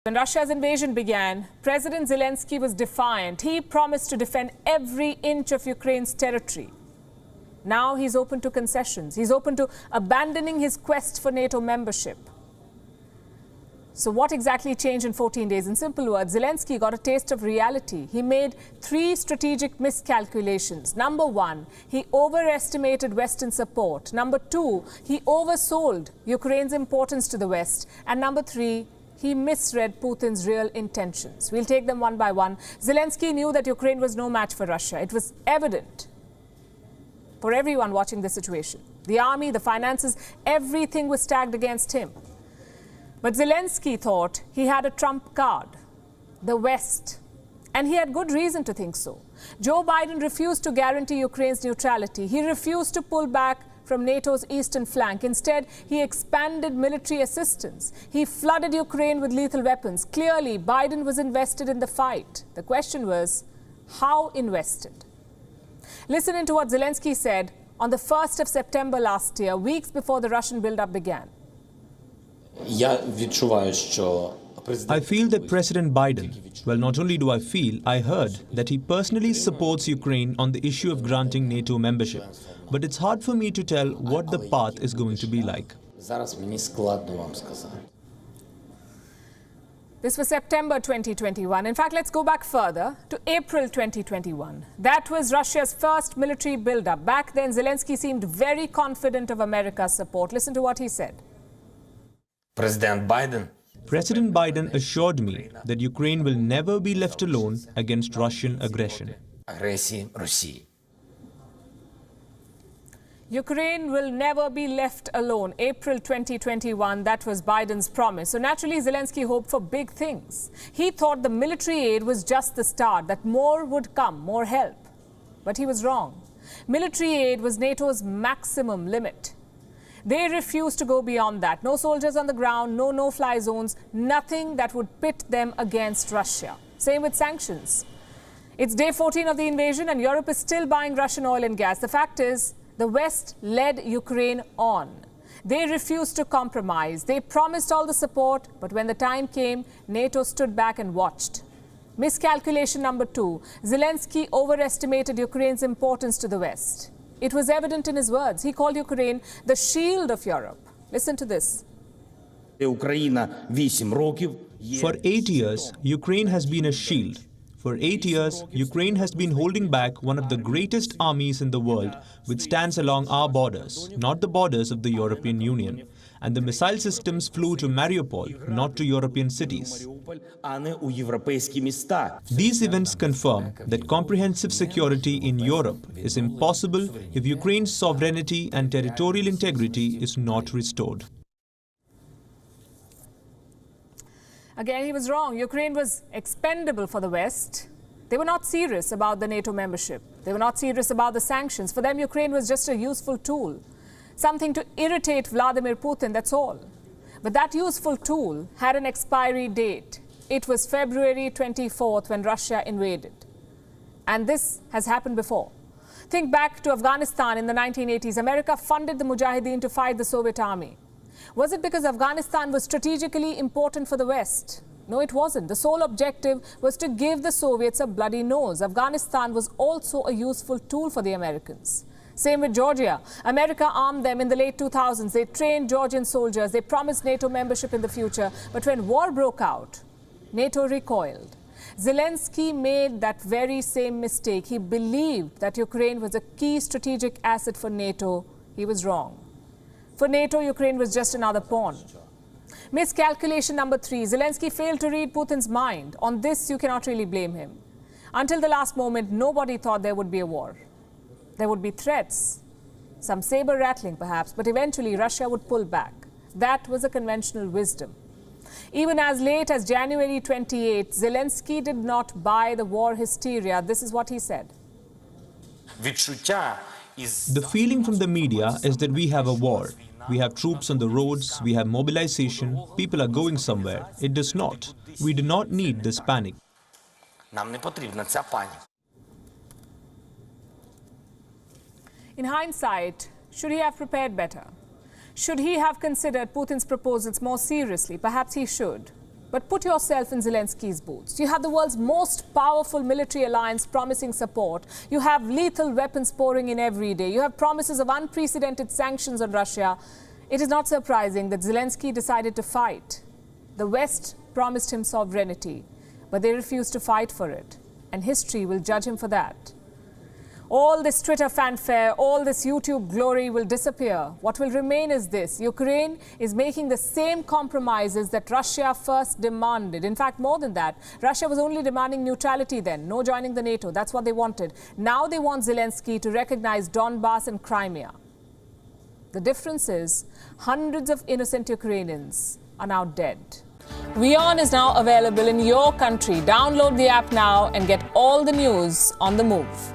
When Russia's invasion began, President Zelensky was defiant. He promised to defend every inch of Ukraine's territory. Now he's open to concessions. He's open to abandoning his quest for NATO membership. So what exactly changed in 14 days? In simple words, Zelensky got a taste of reality. He made 3 strategic miscalculations. Number 1, he overestimated Western support. Number 2, he oversold Ukraine's importance to the West. And number 3, he misread Putin's real intentions. We'll take them one by one. Zelensky knew that Ukraine was no match for Russia. It was evident for everyone watching the situation. The army, the finances, everything was stacked against him. But Zelensky thought he had a trump card, the West. And he had good reason to think so. Joe Biden refused to guarantee Ukraine's neutrality. He refused to pull back from NATO's eastern flank. Instead, he expanded military assistance. He flooded Ukraine with lethal weapons. Clearly, Biden was invested in the fight. The question was, how invested? Listen into what Zelensky said on the 1st of September last year, weeks before the Russian buildup began. I feel that President Biden, well, not only do I feel, I heard that he personally supports Ukraine on the issue of granting NATO membership. But it's hard for me to tell what the path is going to be like. This was September 2021. In fact, let's go back further to April 2021. That was Russia's first military buildup. Back then, Zelensky seemed very confident of America's support. Listen to what he said. President Biden assured me that Ukraine will never be left alone against Russian aggression. Ukraine will never be left alone. April 2021, that was Biden's promise. So naturally, Zelensky hoped for big things. He thought the military aid was just the start, that more would come, more help. But he was wrong. Military aid was NATO's maximum limit. They refused to go beyond that. No soldiers on the ground, no no-fly zones, nothing that would pit them against Russia. Same with sanctions. It's day 14 of the invasion and Europe is still buying Russian oil and gas. The fact is, the West led Ukraine on. They refused to compromise. They promised all the support, but when the time came, NATO stood back and watched. Miscalculation number 2, Zelensky overestimated Ukraine's importance to the West. It was evident in his words. He called Ukraine the shield of Europe. Listen to this. For 8 years, Ukraine has been a shield. For 8 years, Ukraine has been holding back one of the greatest armies in the world, which stands along our borders, not the borders of the European Union. And the missile systems flew to Mariupol, not to European cities. These events confirm that comprehensive security in Europe is impossible if Ukraine's sovereignty and territorial integrity is not restored. Again, he was wrong. Ukraine was expendable for the West. They were not serious about the NATO membership. They were not serious about the sanctions. For them, Ukraine was just a useful tool, something to irritate Vladimir Putin, that's all. But that useful tool had an expiry date. It was February 24th when Russia invaded. And this has happened before. Think back to Afghanistan in the 1980s. America funded the Mujahideen to fight the Soviet army. Was it because Afghanistan was strategically important for the West? No, it wasn't. The sole objective was to give the Soviets a bloody nose. Afghanistan was also a useful tool for the Americans. Same with Georgia. America armed them in the late 2000s. They trained Georgian soldiers. They promised NATO membership in the future. But when war broke out, NATO recoiled. Zelensky made that very same mistake. He believed that Ukraine was a key strategic asset for NATO. He was wrong. For NATO, Ukraine was just another pawn. Miscalculation number 3. Zelensky failed to read Putin's mind. On this, you cannot really blame him. Until the last moment, nobody thought there would be a war. There would be threats, some saber rattling perhaps, but eventually Russia would pull back. That was a conventional wisdom. Even as late as January 28, Zelensky did not buy the war hysteria. This is what he said. The feeling from the media is that we have a war. We have troops on the roads, we have mobilization, people are going somewhere. It does not. We do not need this panic. In hindsight, should he have prepared better? Should he have considered Putin's proposals more seriously? Perhaps he should. But put yourself in Zelensky's boots. You have the world's most powerful military alliance promising support. You have lethal weapons pouring in every day. You have promises of unprecedented sanctions on Russia. It is not surprising that Zelensky decided to fight. The West promised him sovereignty, but they refused to fight for it. And history will judge him for that. All this Twitter fanfare, all this YouTube glory will disappear. What will remain is this: Ukraine is making the same compromises that Russia first demanded. In fact, more than that, Russia was only demanding neutrality then, no joining the NATO. That's what they wanted. Now they want Zelensky to recognize Donbass and Crimea. The difference is hundreds of innocent Ukrainians are now dead. WION is now available in your country. Download the app now and get all the news on the move.